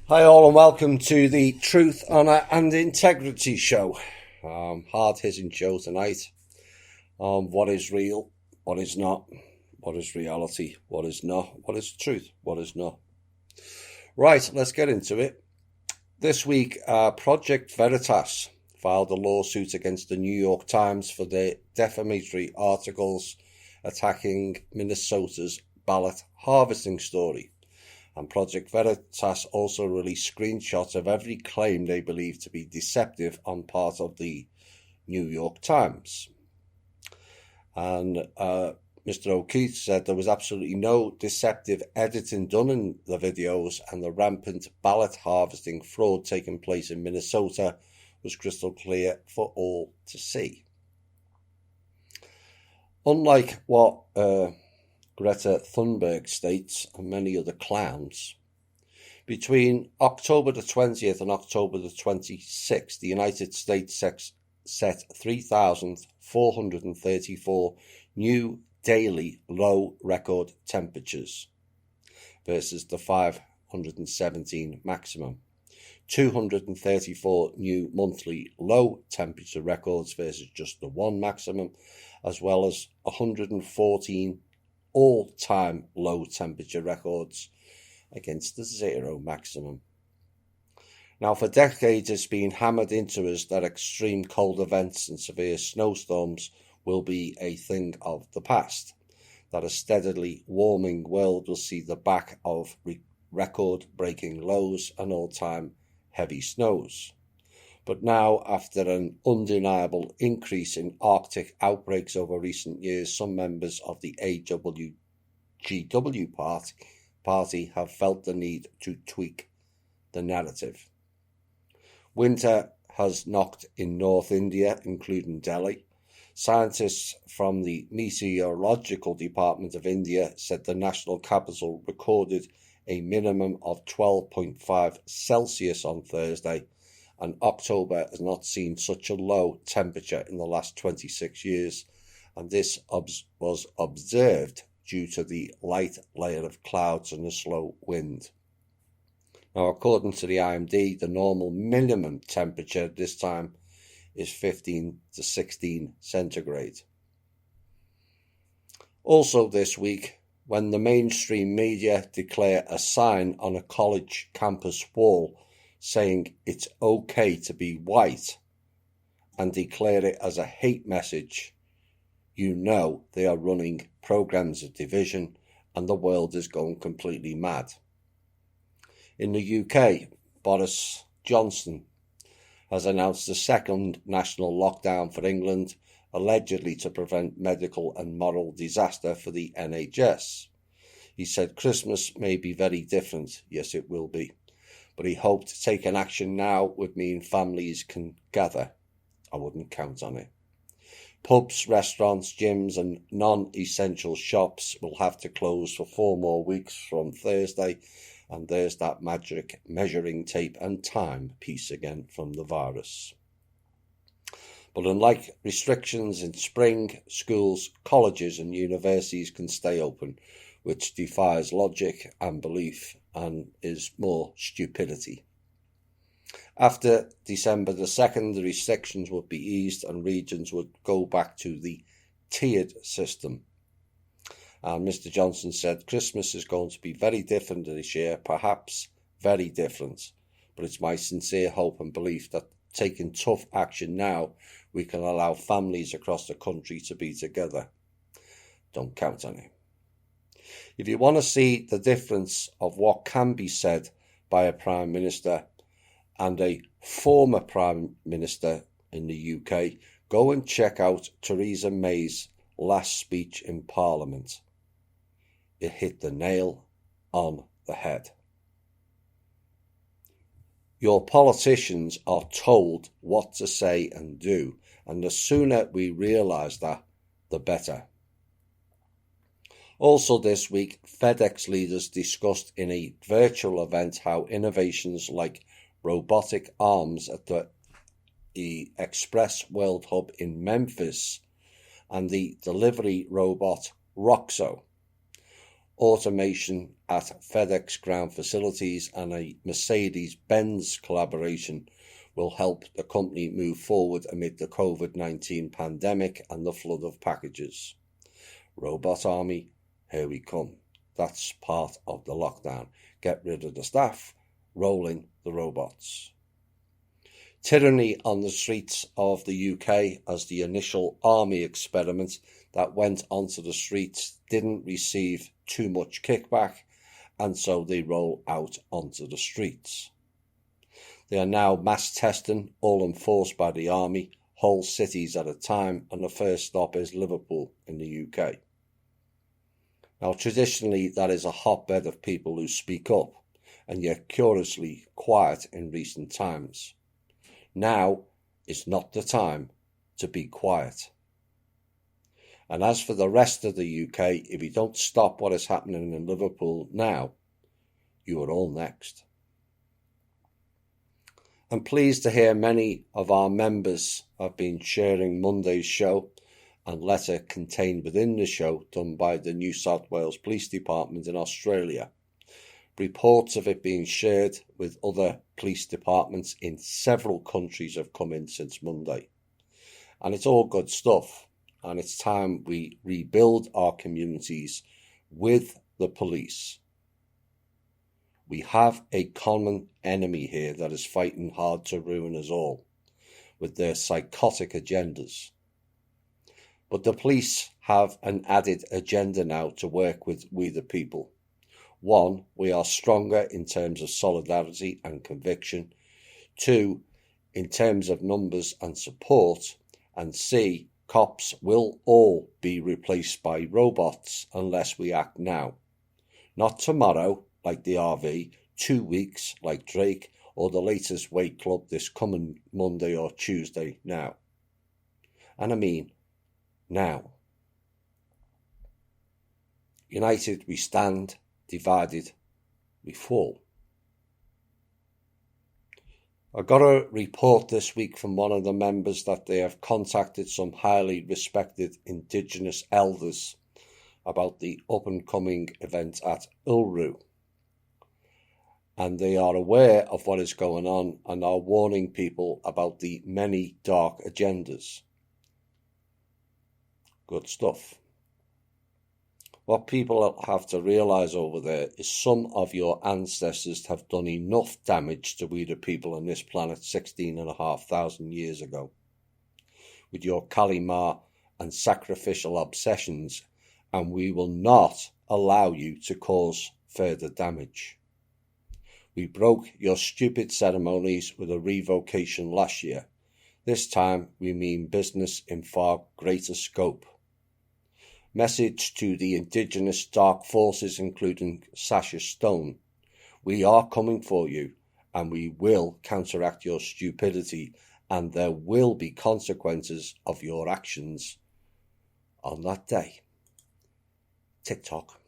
Hi all and welcome to the Truth, Honour and Integrity Show. Hard-hitting show tonight. What is real, what is not, what is reality, what is not, what is truth, what is not. Right, let's get into it. This week, Project Veritas filed a lawsuit against the New York Times for their defamatory articles attacking Minnesota's ballot harvesting story. And Project Veritas also released screenshots of every claim they believe to be deceptive on part of the New York Times. And Mr. O'Keefe said there was absolutely no deceptive editing done in the videos, and the rampant ballot harvesting fraud taking place in Minnesota was crystal clear for all to see. Unlike what Greta Thunberg states and many other clowns, between October the 20th and October the 26th, the United States set 3,434 new daily low record temperatures versus the 517 maximum. 234 new monthly low temperature records versus just the one maximum, as well as 114 all-time low temperature records against the zero maximum. Now, for decades it's been hammered into us that extreme cold events and severe snowstorms will be a thing of the past, that a steadily warming world will see the back of record-breaking lows and all-time heavy snows. But now, after an undeniable increase in Arctic outbreaks over recent years, some members of the AWGW party have felt the need to tweak the narrative. Winter has knocked in North India, including Delhi. Scientists from the Meteorological Department of India said the national capital recorded a minimum of 12.5 Celsius on Thursday, and October has not seen such a low temperature in the last 26 years, and this was observed due to the light layer of clouds and a slow wind. Now, according to the IMD, the normal minimum temperature this time is 15 to 16 centigrade. Also this week, when the mainstream media declare a sign on a college campus wall saying it's okay to be white and declare it as a hate message, you know they are running programs of division and the world is going completely mad. In the UK, Boris Johnson has announced a second national lockdown for England, allegedly to prevent medical and moral disaster for the NHS. He said Christmas may be very different. Yes, it will be. But he hoped taking action now would mean families can gather. I wouldn't count on it. Pubs, restaurants, gyms and non-essential shops will have to close for 4 more weeks from Thursday, and there's that magic measuring tape and time piece again from the virus. But unlike restrictions in spring, schools, colleges and universities can stay open, which defies logic and belief and is more stupidity. After December the 2nd, the restrictions would be eased and regions would go back to the tiered system. And Mr. Johnson said Christmas is going to be very different this year, perhaps very different. But it's my sincere hope and belief that taking tough action now, we can allow families across the country to be together. Don't count on it. If you want to see the difference of what can be said by a Prime Minister and a former Prime Minister in the UK, go and check out Theresa May's last speech in Parliament. It hit the nail on the head. Your politicians are told what to say and do, and the sooner we realise that, the better. Also this week, FedEx leaders discussed in a virtual event how innovations like robotic arms at the Express World Hub in Memphis and the delivery robot Roxo automation at FedEx ground facilities, and a Mercedes-Benz collaboration will help the company move forward amid the COVID-19 pandemic and the flood of packages. Robot Army, here we come. That's part of the lockdown. Get rid of the staff, roll in the robots. Tyranny on the streets of the UK as the initial army experiment that went onto the streets didn't receive too much kickback, and so they roll out onto the streets. They are now mass testing, all enforced by the army, whole cities at a time, and the first stop is Liverpool in the UK. Now, traditionally, that is a hotbed of people who speak up, and yet curiously quiet in recent times. Now is not the time to be quiet. And as for the rest of the UK, if you don't stop what is happening in Liverpool now, you are all next. I'm pleased to hear many of our members have been sharing Monday's show and letter contained within the show done by the New South Wales Police Department in Australia. Reports of it being shared with other police departments in several countries have come in since Monday. And it's all good stuff. And it's time we rebuild our communities with the police. We have a common enemy here that is fighting hard to ruin us all with their psychotic agendas. But the police have an added agenda now to work with we the people. 1, we are stronger in terms of solidarity and conviction. 2, in terms of numbers and support. And C, cops will all be replaced by robots unless we act now. Not tomorrow, like the RV, 2 weeks, like Drake, or the latest weight club this coming Monday or Tuesday now. And I mean, now. United we stand, divided we fall. I got a report this week from one of the members that they have contacted some highly respected Indigenous elders about the up-and-coming event at Uluru. And they are aware of what is going on and are warning people about the many dark agendas. Good stuff. What people have to realise over there is some of your ancestors have done enough damage to we the people on this planet 16,500 years ago. With your Kalimar and sacrificial obsessions, and we will not allow you to cause further damage. We broke your stupid ceremonies with a revocation last year. This time we mean business in far greater scope. Message to the Indigenous dark forces, including Sasha Stone. We are coming for you, and we will counteract your stupidity, and there will be consequences of your actions on that day. TikTok.